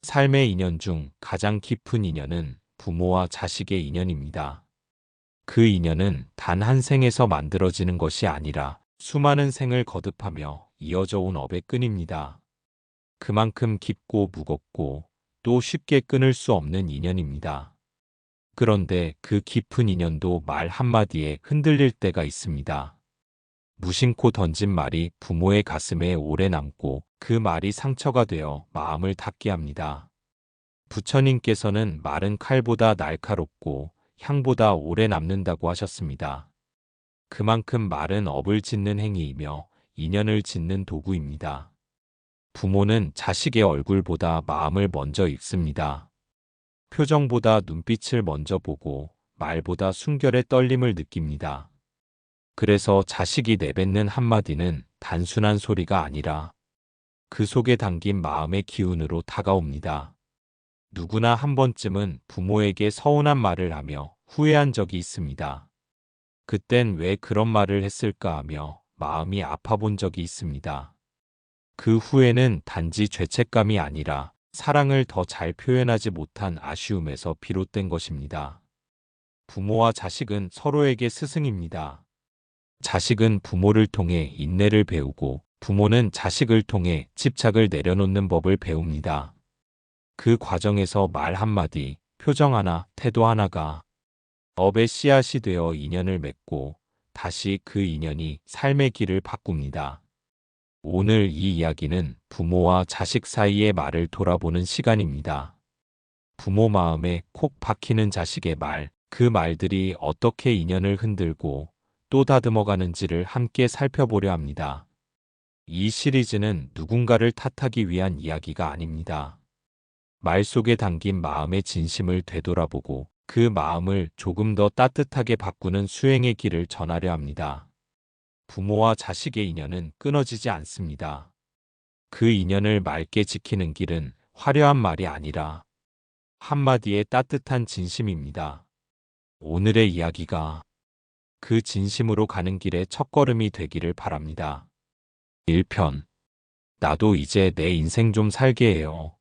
삶의 인연 중 가장 깊은 인연은 부모와 자식의 인연입니다. 그 인연은 단 한 생에서 만들어지는 것이 아니라 수많은 생을 거듭하며 이어져 온 업의 끈입니다. 그만큼 깊고 무겁고 또 쉽게 끊을 수 없는 인연입니다. 그런데 그 깊은 인연도 말 한마디에 흔들릴 때가 있습니다. 무심코 던진 말이 부모의 가슴에 오래 남고 그 말이 상처가 되어 마음을 닫게 합니다. 부처님께서는 말은 칼보다 날카롭고 향보다 오래 남는다고 하셨습니다. 그만큼 말은 업을 짓는 행위이며 인연을 짓는 도구입니다. 부모는 자식의 얼굴보다 마음을 먼저 읽습니다. 표정보다 눈빛을 먼저 보고 말보다 순결의 떨림을 느낍니다. 그래서 자식이 내뱉는 한마디는 단순한 소리가 아니라 그 속에 담긴 마음의 기운으로 다가옵니다. 누구나 한 번쯤은 부모에게 서운한 말을 하며 후회한 적이 있습니다. 그땐 왜 그런 말을 했을까 하며 마음이 아파본 적이 있습니다. 그 후회는 단지 죄책감이 아니라 사랑을 더 잘 표현하지 못한 아쉬움에서 비롯된 것입니다. 부모와 자식은 서로에게 스승입니다. 자식은 부모를 통해 인내를 배우고 부모는 자식을 통해 집착을 내려놓는 법을 배웁니다. 그 과정에서 말 한마디, 표정 하나, 태도 하나가 업의 씨앗이 되어 인연을 맺고 다시 그 인연이 삶의 길을 바꿉니다. 오늘 이 이야기는 부모와 자식 사이의 말을 돌아보는 시간입니다. 부모 마음에 콕 박히는 자식의 말, 그 말들이 어떻게 인연을 흔들고 또 다듬어가는지를 함께 살펴보려 합니다. 이 시리즈는 누군가를 탓하기 위한 이야기가 아닙니다. 말 속에 담긴 마음의 진심을 되돌아보고 그 마음을 조금 더 따뜻하게 바꾸는 수행의 길을 전하려 합니다. 부모와 자식의 인연은 끊어지지 않습니다. 그 인연을 맑게 지키는 길은 화려한 말이 아니라 한마디의 따뜻한 진심입니다. 오늘의 이야기가 그 진심으로 가는 길의 첫걸음이 되기를 바랍니다. 1편. 나도 이제 내 인생 좀 살게 해요.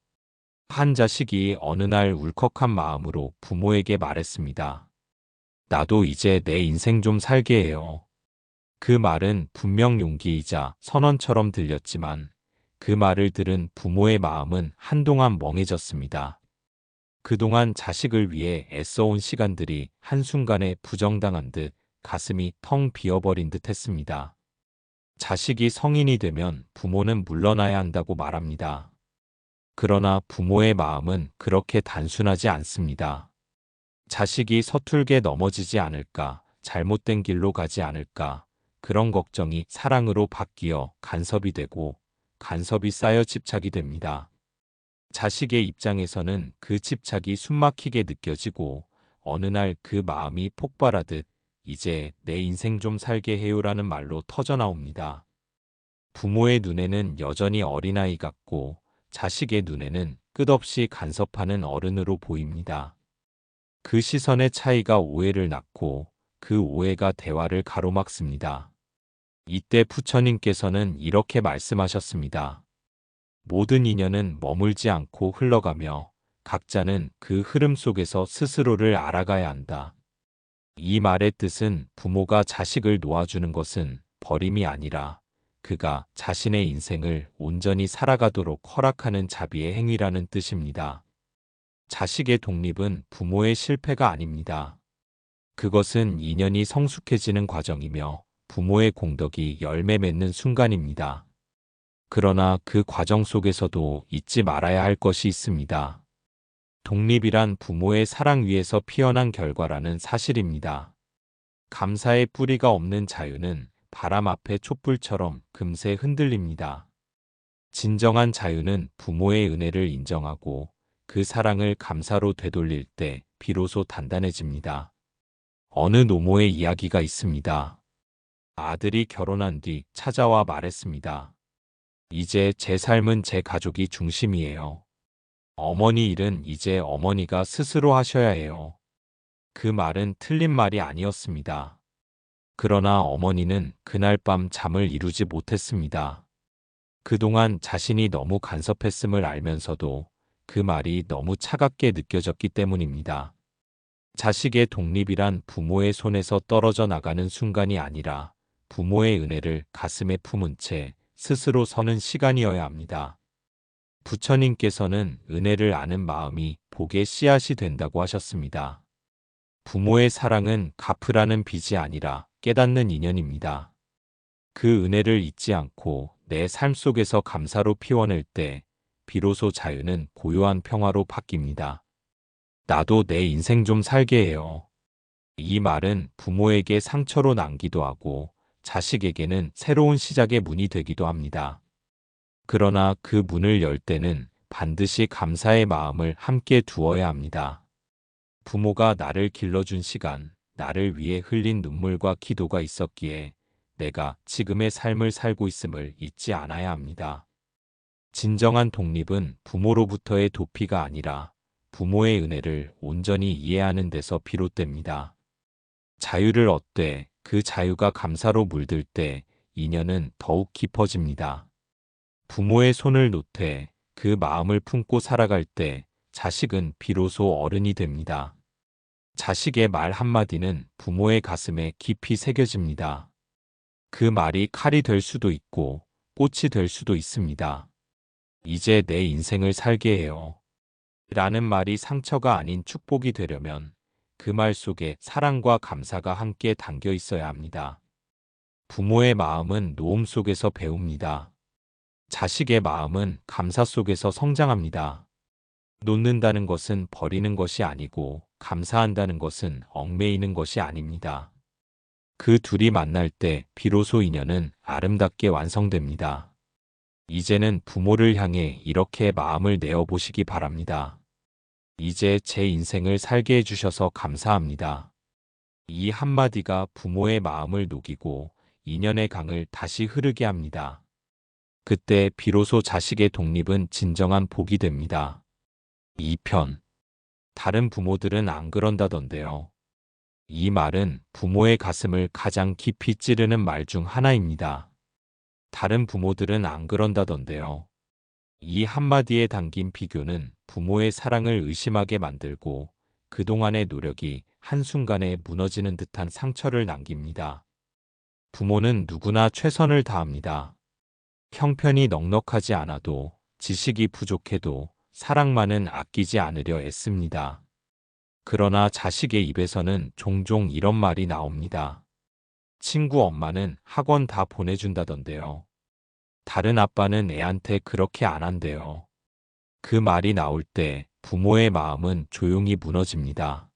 한 자식이 어느 날 울컥한 마음으로 부모에게 말했습니다. 나도 이제 내 인생 좀 살게 해요. 그 말은 분명 용기이자 선언처럼 들렸지만 그 말을 들은 부모의 마음은 한동안 멍해졌습니다. 그동안 자식을 위해 애써온 시간들이 한순간에 부정당한 듯 가슴이 텅 비어버린 듯 했습니다. 자식이 성인이 되면 부모는 물러나야 한다고 말합니다. 그러나 부모의 마음은 그렇게 단순하지 않습니다. 자식이 서툴게 넘어지지 않을까, 잘못된 길로 가지 않을까, 그런 걱정이 사랑으로 바뀌어 간섭이 되고 간섭이 쌓여 집착이 됩니다. 자식의 입장에서는 그 집착이 숨막히게 느껴지고 어느 날 그 마음이 폭발하듯 이제 내 인생 좀 살게 해요라는 말로 터져나옵니다. 부모의 눈에는 여전히 어린아이 같고 자식의 눈에는 끝없이 간섭하는 어른으로 보입니다. 그 시선의 차이가 오해를 낳고 그 오해가 대화를 가로막습니다. 이때 부처님께서는 이렇게 말씀하셨습니다. 모든 인연은 머물지 않고 흘러가며 각자는 그 흐름 속에서 스스로를 알아가야 한다. 이 말의 뜻은 부모가 자식을 놓아주는 것은 버림이 아니라 그가 자신의 인생을 온전히 살아가도록 허락하는 자비의 행위라는 뜻입니다. 자식의 독립은 부모의 실패가 아닙니다. 그것은 인연이 성숙해지는 과정이며 부모의 공덕이 열매 맺는 순간입니다. 그러나 그 과정 속에서도 잊지 말아야 할 것이 있습니다. 독립이란 부모의 사랑 위에서 피어난 결과라는 사실입니다. 감사의 뿌리가 없는 자유는 바람 앞의 촛불처럼 금세 흔들립니다. 진정한 자유는 부모의 은혜를 인정하고 그 사랑을 감사로 되돌릴 때 비로소 단단해집니다. 어느 노모의 이야기가 있습니다. 아들이 결혼한 뒤 찾아와 말했습니다. 이제 제 삶은 제 가족이 중심이에요. 어머니 일은 이제 어머니가 스스로 하셔야 해요. 그 말은 틀린 말이 아니었습니다. 그러나 어머니는 그날 밤 잠을 이루지 못했습니다. 그동안 자신이 너무 간섭했음을 알면서도 그 말이 너무 차갑게 느껴졌기 때문입니다. 자식의 독립이란 부모의 손에서 떨어져 나가는 순간이 아니라 부모의 은혜를 가슴에 품은 채 스스로 서는 시간이어야 합니다. 부처님께서는 은혜를 아는 마음이 복의 씨앗이 된다고 하셨습니다. 부모의 사랑은 갚으라는 빚이 아니라 깨닫는 인연입니다. 그 은혜를 잊지 않고 내 삶 속에서 감사로 피워낼 때 비로소 자유는 고요한 평화로 바뀝니다. 나도 내 인생 좀 살게 해요. 이 말은 부모에게 상처로 남기도 하고 자식에게는 새로운 시작의 문이 되기도 합니다. 그러나 그 문을 열 때는 반드시 감사의 마음을 함께 두어야 합니다. 부모가 나를 길러준 시간, 나를 위해 흘린 눈물과 기도가 있었기에 내가 지금의 삶을 살고 있음을 잊지 않아야 합니다. 진정한 독립은 부모로부터의 도피가 아니라 부모의 은혜를 온전히 이해하는 데서 비롯됩니다. 자유를 얻되 그 자유가 감사로 물들 때 인연은 더욱 깊어집니다. 부모의 손을 놓되 그 마음을 품고 살아갈 때 자식은 비로소 어른이 됩니다. 자식의 말 한마디는 부모의 가슴에 깊이 새겨집니다. 그 말이 칼이 될 수도 있고 꽃이 될 수도 있습니다. 이제 내 인생을 살게 해요. 라는 말이 상처가 아닌 축복이 되려면 그 말 속에 사랑과 감사가 함께 담겨 있어야 합니다. 부모의 마음은 노움 속에서 배웁니다. 자식의 마음은 감사 속에서 성장합니다. 놓는다는 것은 버리는 것이 아니고 감사한다는 것은 얽매이는 것이 아닙니다. 그 둘이 만날 때 비로소 인연은 아름답게 완성됩니다. 이제는 부모를 향해 이렇게 마음을 내어보시기 바랍니다. 이제 제 인생을 살게 해주셔서 감사합니다. 이 한마디가 부모의 마음을 녹이고 인연의 강을 다시 흐르게 합니다. 그때 비로소 자식의 독립은 진정한 복이 됩니다. 2편. 다른 부모들은 안 그런다던데요. 이 말은 부모의 가슴을 가장 깊이 찌르는 말 중 하나입니다. 다른 부모들은 안 그런다던데요. 이 한마디에 담긴 비교는 부모의 사랑을 의심하게 만들고 그동안의 노력이 한순간에 무너지는 듯한 상처를 남깁니다. 부모는 누구나 최선을 다합니다. 형편이 넉넉하지 않아도 지식이 부족해도 사랑만은 아끼지 않으려 애씁니다. 그러나 자식의 입에서는 종종 이런 말이 나옵니다. 친구 엄마는 학원 다 보내준다던데요. 다른 아빠는 애한테 그렇게 안 한대요. 그 말이 나올 때 부모의 마음은 조용히 무너집니다.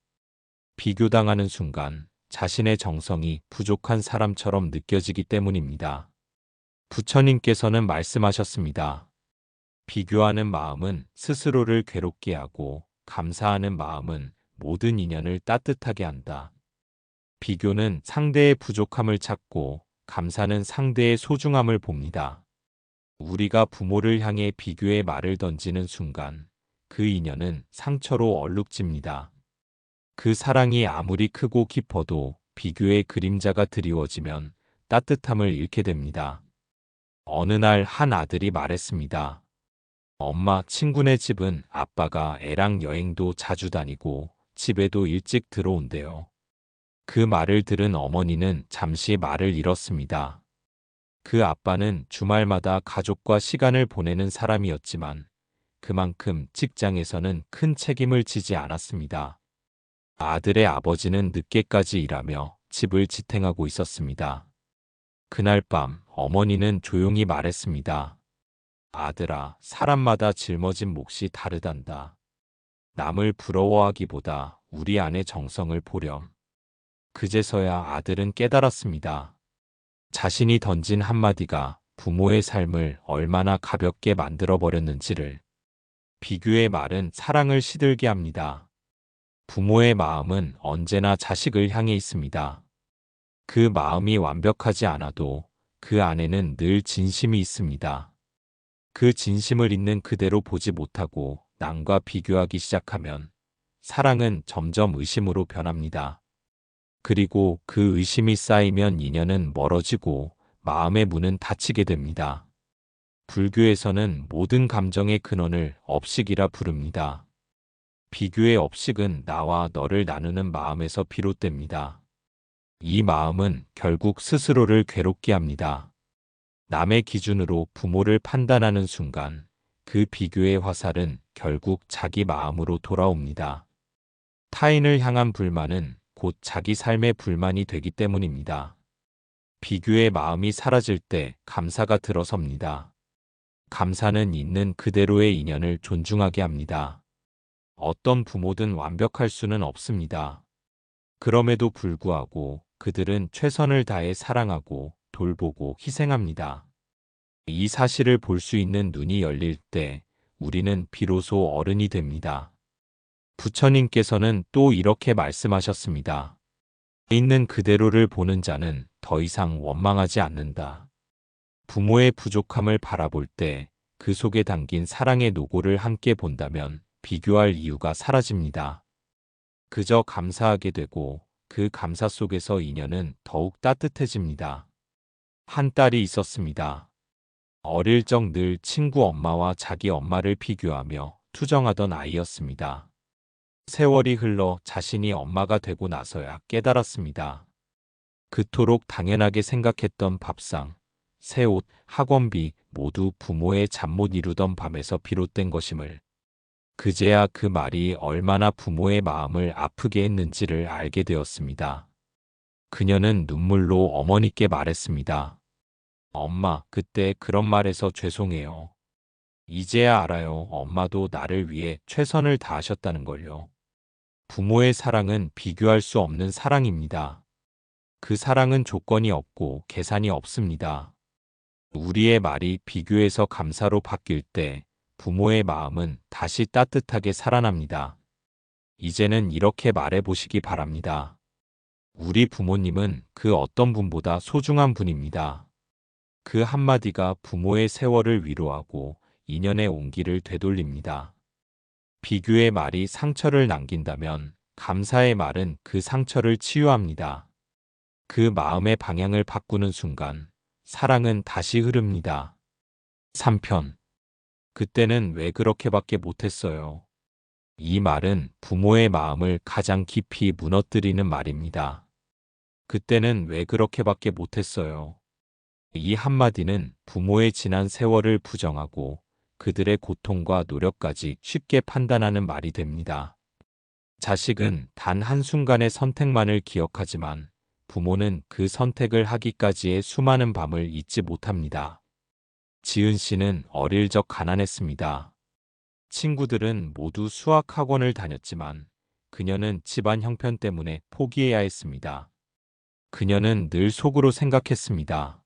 비교당하는 순간 자신의 정성이 부족한 사람처럼 느껴지기 때문입니다. 부처님께서는 말씀하셨습니다. 비교하는 마음은 스스로를 괴롭게 하고 감사하는 마음은 모든 인연을 따뜻하게 한다. 비교는 상대의 부족함을 찾고 감사는 상대의 소중함을 봅니다. 우리가 부모를 향해 비교의 말을 던지는 순간 그 인연은 상처로 얼룩집니다. 그 사랑이 아무리 크고 깊어도 비교의 그림자가 드리워지면 따뜻함을 잃게 됩니다. 어느 날 한 아들이 말했습니다. 엄마, 친구네 집은 아빠가 애랑 여행도 자주 다니고 집에도 일찍 들어온대요. 그 말을 들은 어머니는 잠시 말을 잃었습니다. 그 아빠는 주말마다 가족과 시간을 보내는 사람이었지만 그만큼 직장에서는 큰 책임을 지지 않았습니다. 아들의 아버지는 늦게까지 일하며 집을 지탱하고 있었습니다. 그날 밤 어머니는 조용히 말했습니다. 아들아, 사람마다 짊어진 몫이 다르단다. 남을 부러워하기보다 우리 안의 정성을 보렴. 그제서야 아들은 깨달았습니다. 자신이 던진 한마디가 부모의 삶을 얼마나 가볍게 만들어버렸는지를. 비교의 말은 사랑을 시들게 합니다. 부모의 마음은 언제나 자식을 향해 있습니다. 그 마음이 완벽하지 않아도 그 안에는 늘 진심이 있습니다. 그 진심을 있는 그대로 보지 못하고 남과 비교하기 시작하면 사랑은 점점 의심으로 변합니다. 그리고 그 의심이 쌓이면 인연은 멀어지고 마음의 문은 닫히게 됩니다. 불교에서는 모든 감정의 근원을 업식이라 부릅니다. 비교의 업식은 나와 너를 나누는 마음에서 비롯됩니다. 이 마음은 결국 스스로를 괴롭게 합니다. 남의 기준으로 부모를 판단하는 순간 그 비교의 화살은 결국 자기 마음으로 돌아옵니다. 타인을 향한 불만은 곧 자기 삶의 불만이 되기 때문입니다. 비교의 마음이 사라질 때 감사가 들어섭니다. 감사는 있는 그대로의 인연을 존중하게 합니다. 어떤 부모든 완벽할 수는 없습니다. 그럼에도 불구하고 그들은 최선을 다해 사랑하고 돌보고 희생합니다. 이 사실을 볼 수 있는 눈이 열릴 때 우리는 비로소 어른이 됩니다. 부처님께서는 또 이렇게 말씀하셨습니다. 있는 그대로를 보는 자는 더 이상 원망하지 않는다. 부모의 부족함을 바라볼 때 그 속에 담긴 사랑의 노고를 함께 본다면 비교할 이유가 사라집니다. 그저 감사하게 되고 그 감사 속에서 인연은 더욱 따뜻해집니다. 한 딸이 있었습니다. 어릴 적 늘 친구 엄마와 자기 엄마를 비교하며 투정하던 아이였습니다. 세월이 흘러 자신이 엄마가 되고 나서야 깨달았습니다. 그토록 당연하게 생각했던 밥상, 새 옷, 학원비 모두 부모의 잠 못 이루던 밤에서 비롯된 것임을. 그제야 그 말이 얼마나 부모의 마음을 아프게 했는지를 알게 되었습니다. 그녀는 눈물로 어머니께 말했습니다. 엄마, 그때 그런 말해서 죄송해요. 이제야 알아요. 엄마도 나를 위해 최선을 다하셨다는 걸요. 부모의 사랑은 비교할 수 없는 사랑입니다. 그 사랑은 조건이 없고 계산이 없습니다. 우리의 말이 비교해서 감사로 바뀔 때 부모의 마음은 다시 따뜻하게 살아납니다. 이제는 이렇게 말해 보시기 바랍니다. 우리 부모님은 그 어떤 분보다 소중한 분입니다. 그 한마디가 부모의 세월을 위로하고 인연의 온기를 되돌립니다. 비교의 말이 상처를 남긴다면 감사의 말은 그 상처를 치유합니다. 그 마음의 방향을 바꾸는 순간 사랑은 다시 흐릅니다. 3편. 그때는 왜 그렇게밖에 못했어요. 이 말은 부모의 마음을 가장 깊이 무너뜨리는 말입니다. 그때는 왜 그렇게밖에 못했어요. 이 한마디는 부모의 지난 세월을 부정하고 그들의 고통과 노력까지 쉽게 판단하는 말이 됩니다. 자식은 단 한순간의 선택만을 기억하지만 부모는 그 선택을 하기까지의 수많은 밤을 잊지 못합니다. 지은 씨는 어릴 적 가난했습니다. 친구들은 모두 수학학원을 다녔지만 그녀는 집안 형편 때문에 포기해야 했습니다. 그녀는 늘 속으로 생각했습니다.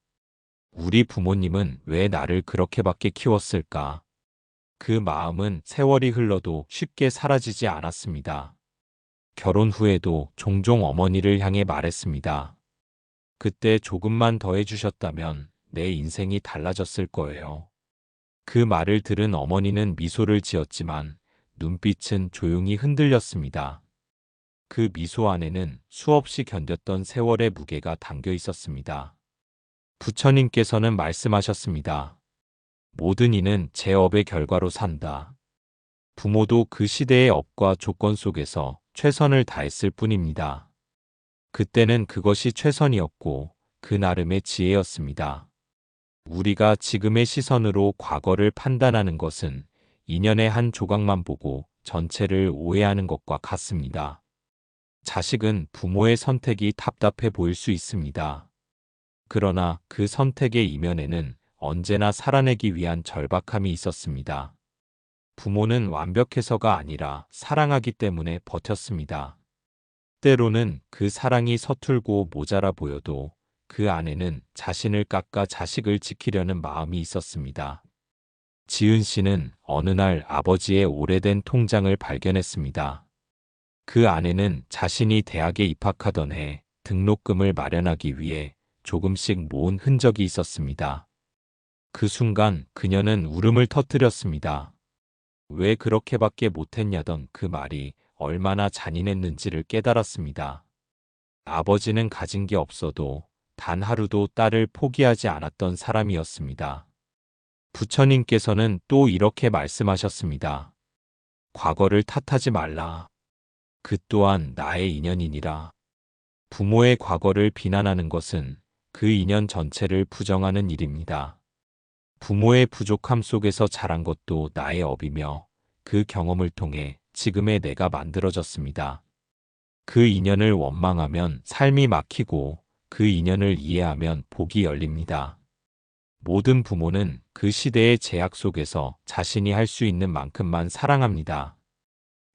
우리 부모님은 왜 나를 그렇게밖에 키웠을까? 그 마음은 세월이 흘러도 쉽게 사라지지 않았습니다. 결혼 후에도 종종 어머니를 향해 말했습니다. 그때 조금만 더 해주셨다면 내 인생이 달라졌을 거예요. 그 말을 들은 어머니는 미소를 지었지만 눈빛은 조용히 흔들렸습니다. 그 미소 안에는 수없이 견뎠던 세월의 무게가 담겨 있었습니다. 부처님께서는 말씀하셨습니다. 모든 이는 제 업의 결과로 산다. 부모도 그 시대의 업과 조건 속에서 최선을 다했을 뿐입니다. 그때는 그것이 최선이었고 그 나름의 지혜였습니다. 우리가 지금의 시선으로 과거를 판단하는 것은 인연의 한 조각만 보고 전체를 오해하는 것과 같습니다. 자식은 부모의 선택이 답답해 보일 수 있습니다. 그러나 그 선택의 이면에는 언제나 살아내기 위한 절박함이 있었습니다. 부모는 완벽해서가 아니라 사랑하기 때문에 버텼습니다. 때로는 그 사랑이 서툴고 모자라 보여도 그 안에는 자신을 깎아 자식을 지키려는 마음이 있었습니다. 지은 씨는 어느 날 아버지의 오래된 통장을 발견했습니다. 그 안에는 자신이 대학에 입학하던 해 등록금을 마련하기 위해 조금씩 모은 흔적이 있었습니다. 그 순간 그녀는 울음을 터뜨렸습니다. 왜 그렇게밖에 못했냐던 그 말이 얼마나 잔인했는지를 깨달았습니다. 아버지는 가진 게 없어도 단 하루도 딸을 포기하지 않았던 사람이었습니다. 부처님께서는 또 이렇게 말씀하셨습니다. 과거를 탓하지 말라. 그 또한 나의 인연이니라. 부모의 과거를 비난하는 것은 그 인연 전체를 부정하는 일입니다. 부모의 부족함 속에서 자란 것도 나의 업이며 그 경험을 통해 지금의 내가 만들어졌습니다. 그 인연을 원망하면 삶이 막히고 그 인연을 이해하면 복이 열립니다. 모든 부모는 그 시대의 제약 속에서 자신이 할 수 있는 만큼만 사랑합니다.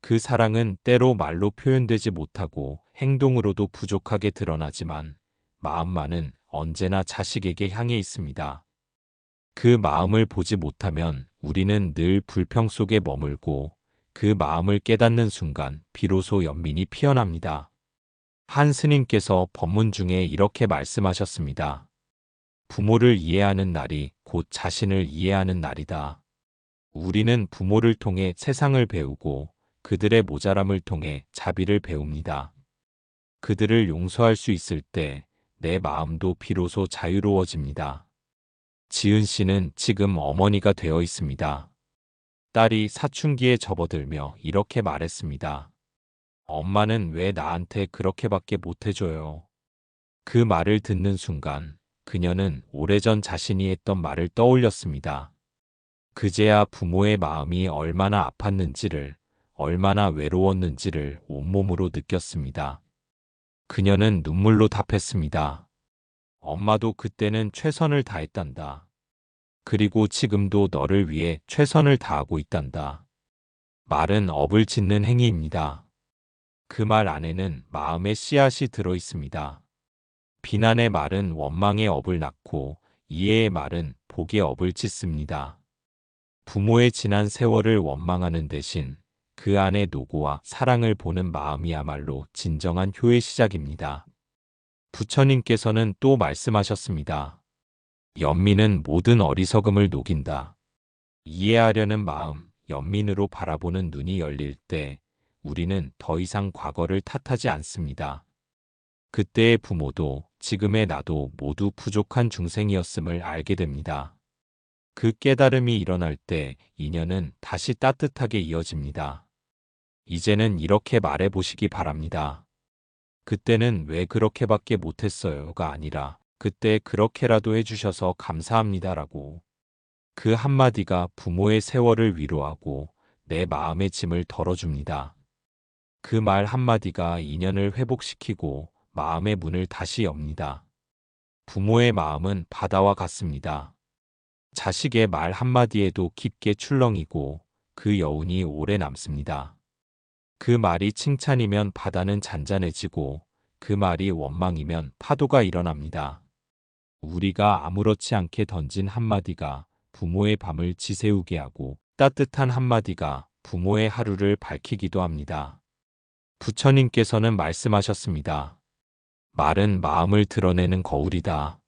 그 사랑은 때로 말로 표현되지 못하고 행동으로도 부족하게 드러나지만 마음만은 언제나 자식에게 향해 있습니다. 그 마음을 보지 못하면 우리는 늘 불평 속에 머물고 그 마음을 깨닫는 순간 비로소 연민이 피어납니다. 한 스님께서 법문 중에 이렇게 말씀하셨습니다. 부모를 이해하는 날이 곧 자신을 이해하는 날이다. 우리는 부모를 통해 세상을 배우고 그들의 모자람을 통해 자비를 배웁니다. 그들을 용서할 수 있을 때 내 마음도 비로소 자유로워집니다. 지은 씨는 지금 어머니가 되어 있습니다. 딸이 사춘기에 접어들며 이렇게 말했습니다. 엄마는 왜 나한테 그렇게밖에 못해줘요? 그 말을 듣는 순간 그녀는 오래전 자신이 했던 말을 떠올렸습니다. 그제야 부모의 마음이 얼마나 아팠는지를, 얼마나 외로웠는지를 온몸으로 느꼈습니다. 그녀는 눈물로 답했습니다. 엄마도 그때는 최선을 다했단다. 그리고 지금도 너를 위해 최선을 다하고 있단다. 말은 업을 짓는 행위입니다. 그 말 안에는 마음의 씨앗이 들어 있습니다. 비난의 말은 원망의 업을 낳고 이해의 말은 복의 업을 짓습니다. 부모의 지난 세월을 원망하는 대신 그 안의 노고와 사랑을 보는 마음이야말로 진정한 효의 시작입니다. 부처님께서는 또 말씀하셨습니다. 연민은 모든 어리석음을 녹인다. 이해하려는 마음, 연민으로 바라보는 눈이 열릴 때 우리는 더 이상 과거를 탓하지 않습니다. 그때의 부모도 지금의 나도 모두 부족한 중생이었음을 알게 됩니다. 그 깨달음이 일어날 때 인연은 다시 따뜻하게 이어집니다. 이제는 이렇게 말해 보시기 바랍니다. 그때는 왜 그렇게밖에 못했어요가 아니라 그때 그렇게라도 해주셔서 감사합니다라고. 그 한마디가 부모의 세월을 위로하고 내 마음의 짐을 덜어줍니다. 그 말 한마디가 인연을 회복시키고 마음의 문을 다시 엽니다. 부모의 마음은 바다와 같습니다. 자식의 말 한마디에도 깊게 출렁이고 그 여운이 오래 남습니다. 그 말이 칭찬이면 바다는 잔잔해지고 그 말이 원망이면 파도가 일어납니다. 우리가 아무렇지 않게 던진 한마디가 부모의 밤을 지새우게 하고 따뜻한 한마디가 부모의 하루를 밝히기도 합니다. 부처님께서는 말씀하셨습니다. 말은 마음을 드러내는 거울이다.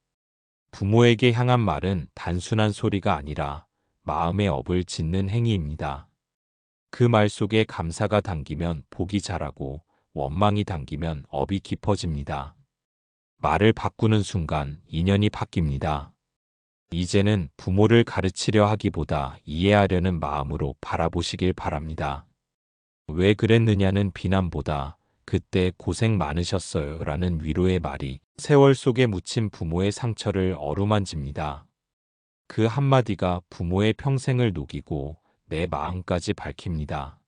부모에게 향한 말은 단순한 소리가 아니라 마음의 업을 짓는 행위입니다. 그 말 속에 감사가 담기면 복이 자라고 원망이 담기면 업이 깊어집니다. 말을 바꾸는 순간 인연이 바뀝니다. 이제는 부모를 가르치려 하기보다 이해하려는 마음으로 바라보시길 바랍니다. 왜 그랬느냐는 비난보다 그때 고생 많으셨어요 라는 위로의 말이 세월 속에 묻힌 부모의 상처를 어루만집니다. 그 한마디가 부모의 평생을 녹이고 내 마음까지 밝힙니다.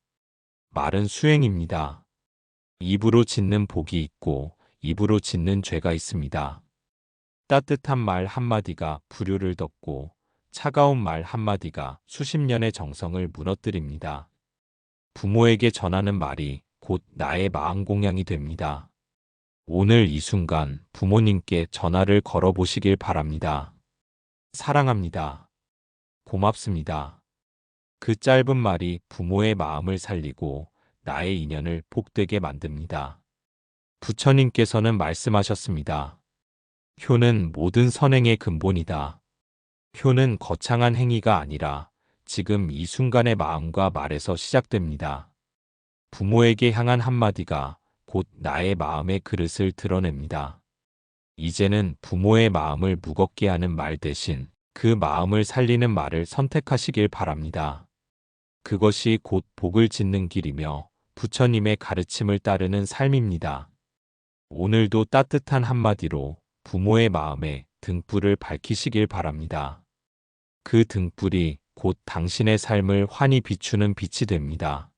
말은 수행입니다. 입으로 짓는 복이 있고 입으로 짓는 죄가 있습니다. 따뜻한 말 한마디가 불효를 덮고 차가운 말 한마디가 수십 년의 정성을 무너뜨립니다. 부모에게 전하는 말이 곧 나의 마음 공양이 됩니다. 오늘 이 순간 부모님께 전화를 걸어보시길 바랍니다. 사랑합니다. 고맙습니다. 그 짧은 말이 부모의 마음을 살리고 나의 인연을 복되게 만듭니다. 부처님께서는 말씀하셨습니다. 효는 모든 선행의 근본이다. 효는 거창한 행위가 아니라 지금 이 순간의 마음과 말에서 시작됩니다. 부모에게 향한 한마디가 곧 나의 마음의 그릇을 드러냅니다. 이제는 부모의 마음을 무겁게 하는 말 대신 그 마음을 살리는 말을 선택하시길 바랍니다. 그것이 곧 복을 짓는 길이며 부처님의 가르침을 따르는 삶입니다. 오늘도 따뜻한 한마디로 부모의 마음에 등불을 밝히시길 바랍니다. 그 등불이 곧 당신의 삶을 환히 비추는 빛이 됩니다.